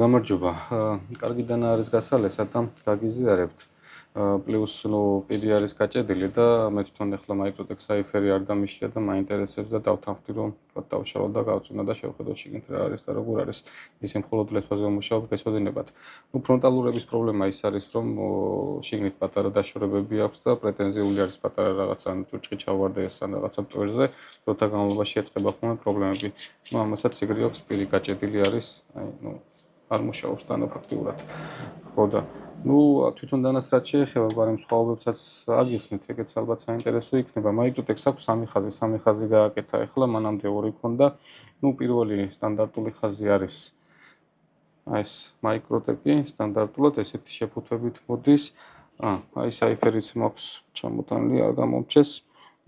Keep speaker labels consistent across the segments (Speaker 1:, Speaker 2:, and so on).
Speaker 1: გამარჯობა. კარგი დანა არის გასალესად და გაგიზიარებთ. პლუს პირი არის გაჭედილი და მე თვითონ ახლა Microtech Cypher-ი არ დამიშლია და მაინტერესებს და დავთანხმდი რომ დავშალოთ და გავწვნა და შევხედოთ შიგნით რა არის და როგორ არის. ისე მხოლოდ ლესვაზე ვმუშაობ, გეცოდინებათ. პრონტალურების პრობლემა ის არის რომ შიგნით პატარა დაშორებები აქვს და პრეტენზიული არის პატარა რაღაცა ჭურჭი ჩავარდეს ან რაღაცა მტვერზე, როცა განმავლობაში ეწყება ხოლმე პრობლემები. ამასაც ეგრე აქვს პირი გაჭედილი არის, არ მუშაობს თანაფაქტიურად. ხო და თვითონ დანას რაც შეეხება, მაგრამ სხვაობებსაც აგიხსნით, ეგეც ალბათ საინტერესო იქნება. Microtech-ს აქვს სამი ხაზი გააკეთა ახლა, მანამდე ორი ქონდა. პირველი სტანდარტული ხაზი არის ეს Microtech-ი, სტანდარტულად ესეთი შეფუთვებით მოდის. Cypher-იც მაქვს ჩამოტანილი, არ გამომრჩეს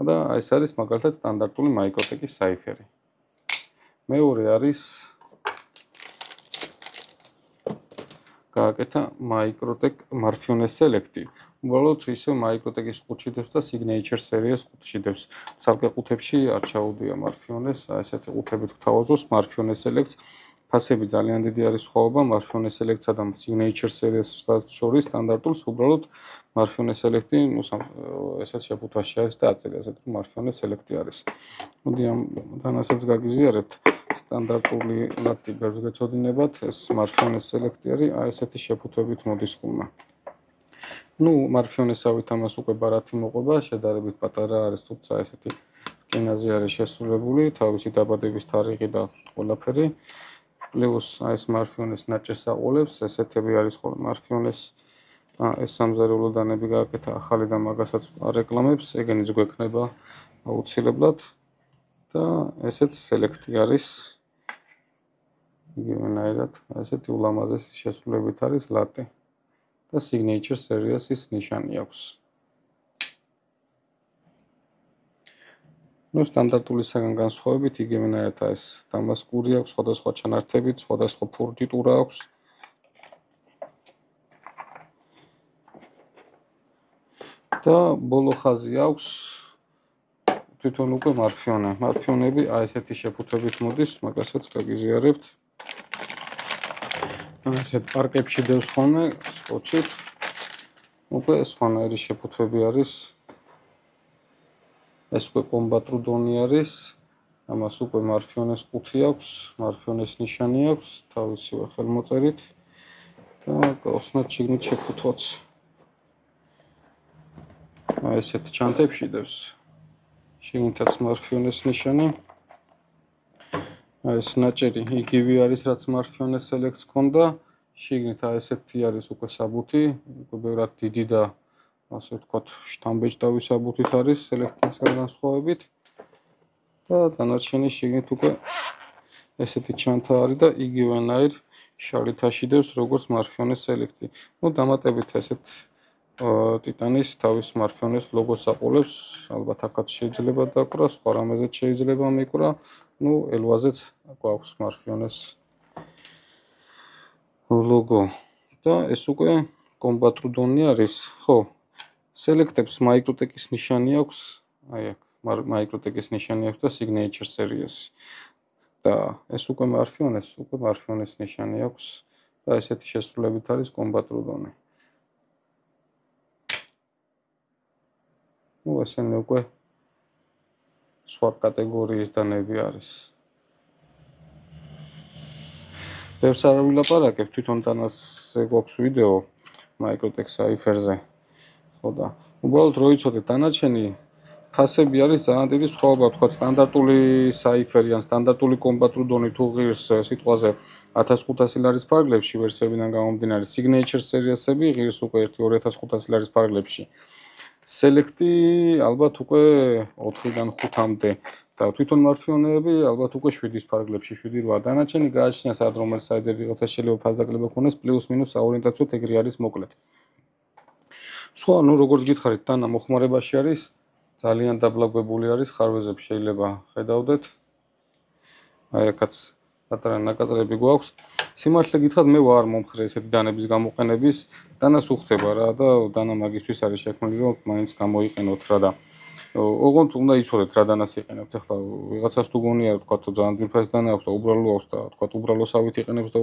Speaker 1: და ეს არის მაგალითად სტანდარტული Microtech-ის Cypher-ი. მეორე არის გააკეთა Microtech Marfione Select-ი. უბრალოდ ისე Microtech-ის ყუთში დევს და Signature Series ყუთში დევს. ცალკე ყუთებში არ ჩაუდია Marfiones, ესეთი ყუთებით გვთავაზობს Marfione Select-ს. ფასები ძალიან დიდი არის სხვაობა Marfione Select-სა და Signature Series-ს შორის სტანდარტულს უბრალოდ Marfione Select-ი, ესეთ შეფუთვაში არის და აწერია ესეთ რომ Marfione Select-ი არის. მოდი ამ დანასაც გაგიზიარებთ. სტანდარტული ლატი ბერს გეცოდინებათ, ეს Marfione Select-ი არის, ესეთი შეფუთვებით მოდის ხოლმე. Marfione-სავით ამას უკვე ბარათი მოყვება, შედარებით პატარა არის, თუმცა ესეთი რკინაზე არის შესრულებული, თავისი დაბადების თარიღი და ყველაფერი. პლუს ეს Marfione-ს ნაჭერს აყოლებს, ესეთები არის ხოლმე Marfione-ს ეს სამზარეულო დანები გააკეთა ახალი და მაგასაც არეკლამებს, ეგენიც გვექნება აუცილებლად. და ესეც Select-ი არის. იგივენაირად, ესეთი ულამაზესი შესრულებით არის ლატი. და Signature Series-ის ნიშანი აქვს. სტანდარტულისაგან განსხვავებით, იგივენაირად ეს დამასკური აქვს, სხვადასხვა ჩანართებით, სხვადასხვა ფურნიტურა აქვს. და ბოლო ხაზი აქვს თვითონ უკვე Marfione. Marfione-ები ესეთი შეფუთვებით მოდის, მაგასაც გაგიზიარებთ. ესეთ პარკებში დევს ხოლმე, სკოჩით. უკვე სხვანაირი შეფუთვები არის. ეს უკვე კომბატრუდონი არის. ამას უკვე Marfione-ს ყუთი აქვს, Marfione-ს ნიშანი აქვს, თავისივე ხელმოწერით. და გავხსნათ შიგნით შეფუთვაც. ესეთ ჩანთებში დევს. შიგნითაც Marfione-ს ნიშანი. ეს ნაჭერი იგივე არის, რაც Marfione Select-ს ჰქონდა. შიგნით ესეთი არის უკვე საბუთი, უკვე ბევრად დიდი და ასე ვთქვათ, შთამბეჭდავი საბუთით არის Select-ისგან განსხვავებით. და დანარჩენი შიგნით უკვე ესეთი ჩანთა არის და იგივენაირ შალითაში დევს, როგორც Marfione Select-ი. დამატებით ესეთ ტიტანის თავის Marfione-ს ლოგოს აყოლებს, ალბათ აქაც შეიძლება დაკვრა, სხვა რამეზეც შეიძლება მიკვრა. ელვაზეც გვაქვს Marfione-ს ლოგო. და ეს უკვე კომბატრუდონი არის. ხო, Select-ებს Microtech-ის ნიშანი აქვს, აქ Microtech-ის ნიშანი აქვს და Signature Series-ი. და ეს უკვე Marfione-ს ნიშანი აქვს და ესეთი შესრულებით არის კომბატრუდონი. ესენი უკვე სხვა კატეგორიის დანები არის. ბევრს არ ვილაპარაკებ, თვითონ დანაზე გვაქვს ვიდეო Microtech Cypher-ზე. ხო და უბრალოდ რო იცოდეთ, დანარჩენი ფასები არის ძალიან დიდი სხვაობა, თქვა სტანდარტული Cypher-ი ან სტანდარტული კომბატრუდონი თუ ღირს სიტყვაზე 1500 ლარის ფარგლებში ვერსიებიდან გამომდინარე, Signature Series-ები ღირს უკვე 1-2500 ლარის ფარგლებში. Select-ი ალბათ უკვე 4-დან 5-მდე და თვითონ Marfione-ები ალბათ უკვე 7-ის ფარგლებში, 7-8. დანარჩენი გააჩნია სადღაც რომელ საიტზე ვიღაცა შეიძლება ფასდაკლება ქონდეს, პლუს-მინუს საორიენტაციოდ ეგრე არის მოკლედ. სხვა, როგორც გითხარით, დანა მოხმარებაში არის, ძალიან დაბლაგვებული არის, ხარვეზებს შეიძლება ხედავდეთ. აქაც პატარა ნაკაწრები გვაქვს. სიმართლე გითხრათ, მე ვარ მომხრე ესეთი დანების გამოყენების, დანას უხდება რა და დანა მაგისთვის არის შექმნილი, რომ მაინც გამოიყენოთ რა და ოღონდ უნდა იცოდეთ რა დანას იყენებთ. ახლა ვიღაცას თუ გონია თქვა თუ ძალიან ძვირფას დანა აქვს და უბრალო აქვს და თქვა უბრალოსავით იყენებს და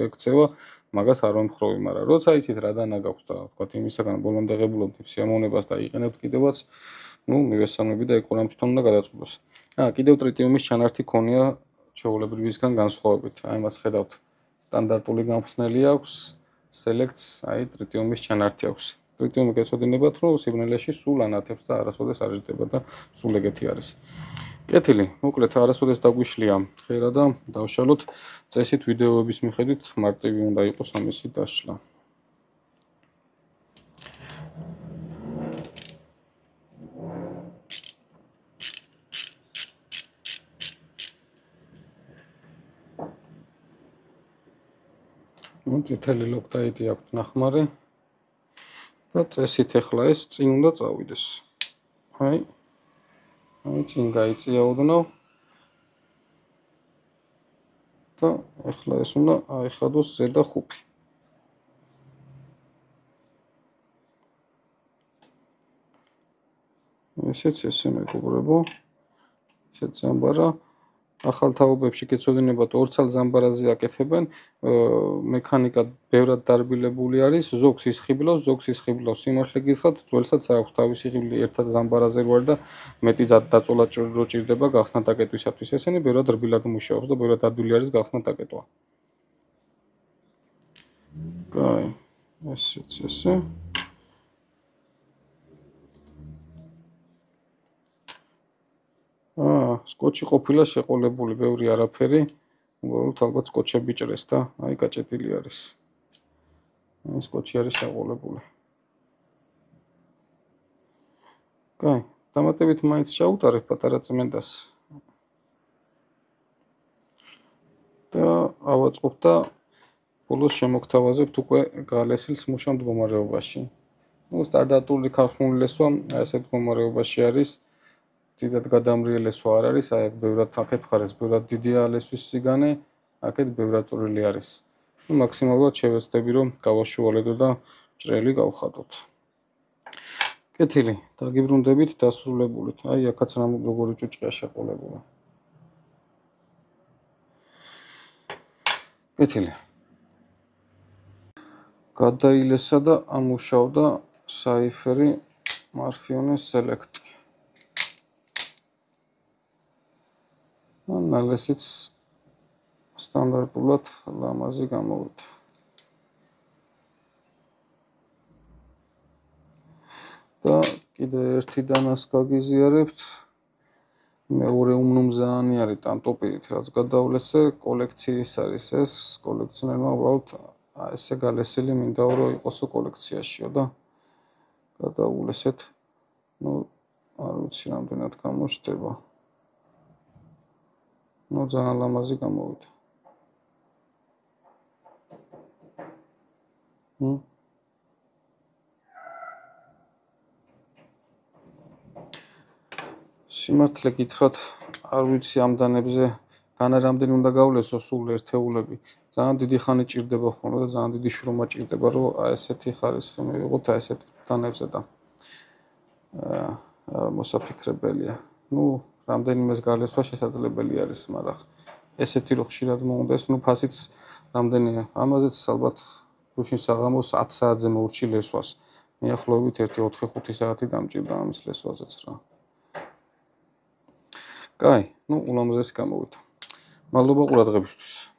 Speaker 1: ექცევა, მაგას არ ვემხროვი, მაგრამ როცა იცით რა დანა გაქვს და თქვა იმისაგან ბოლომდე ღებულობთ სიამოვნებას და იყენებთ კიდევაც, მივესალმები და ეგ ყველამ თვითონ უნდა გადაწყდეს. კიდევ ტრიტიუმის ჩანართი ქონია ჩვეულებრივისგან განსხვავებით. აი მას ხედავთ, სტანდარტული გამხსნელი აქვს, selects, აი ტრიტიუმის ჩანართი აქვს. ტრიტიუმი გეცოდინებათ, რომ სიბნელეში სულ ანათებს და არასოდეს არ ჟდება და სულ ეგეთი არის. კეთილი, მოკლედ არასოდეს დაგვიშლია ხერა და დავშალოთ წესით ვიდეოების მიხედვით მარტივი უნდა იყოს ამისი დაშლა. წითელი ლოქტაიტი აქვს ნახმარი და წესით ახლა ეს წინ უნდა წავიდეს. აი წინ გაიწია ოდნავ და ახლა ეს უნდა აიხადოს ზედა ხუთი. ესეც ესე მეგობრებო, ესეც ზამბარა. ახალ თაობებში გეცოდინებათ ორცალ ზამბარაზე აკეთებენ, მექანიკა ბევრად დარბილებული არის, ზოგს ისხიბლავს, სიმართლე გითხრათ, ძველსაც აქვს თავისი ხიბლი ერთად ზამბარაზე ვარ და მეტი დაწოლა რო ჭირდება გახსნა დაკეტვისათვის, ესენი ბევრად რბილად მუშაობს და ბევრად ადვილი არის გახსნა დაკეტვა. კაი, ესეც ესე. სკოჩი ყოფილა შეყოლებული, ბევრი არაფერი, უბრალოდ ალბათ სკოჩები ჭრეს და აი გაჭედილი არის. აი სკოჩი არის შეყოლებული. კაი, დამატებით მაინც ჩაუტარებ პატარა წმენდას. და ავაწყობ და ბოლოს შემოგთავაზებთ უკვე გალესილს მუშა მდგომარეობაში. სტანდარტული ქარხნული ლესვა ასეთ მდგომარეობაში არის. დიდად გადამრიელ ლესვა არ არის, აი აქ ბევრად აქეთ მხარეს ბევრად დიდია ლესვის სიგანე, აქეთ ბევრად წვრილი არის. მაქსიმალურად შევეცდები რომ გავაშუალედო და ჭრელი გავხატოთ. კეთილი, დაგიბრუნდებით დასრულებულით. აი აქაც როგორი ჭუჭყია შეყოლებული. კეთილი. გადაილესა და ამუშავდა საიფერი მარფიონის სელექტი. ნალესიც სტანდარტულად ლამაზი გამოვიდა. და კიდე ერთი დანას გაგიზიარებთ. მეორე უმნუმზაანი არის ტანტოპირით, რაც გადავლესე კოლექციის არის ეს, კოლექციონერმა უბრალოდ ესე გალესილი მინდა რომ იყოსო კოლექციაშიო და გადავლესეთ. არ ვიცი რამდენად გამოჩდება. ძალიან ლამაზი გამოვიდა. სიმართლე გითხრათ, არ ვიცი ამ დანებზე განა რამდენი უნდა გავლესო სულ ერთეულები. ძალიან დიდი ხანი ჭირდება ხოლმე და ძალიან დიდი შრომა ჭირდება, რომ ესეთი ხარისხი მივიღოთ ესეთ დანებზე და მოსაფიქრებელია. რამდენიმეს გალესვა შესაძლებელი არის, მაგრამ ესეთი რო ხშირად მოუნდეს, ფასიც რამდენია. ამაზეც ალბათ გუშინ საღამოს 10 საათზე მოურჩი ლესვას. მიახლოებით 1-4-5 საათი დამჭირდა ამის ლესვაზეც რა. კაი, ულამაზესი გამოვიდა. მადლობა ყურადღებისთვის.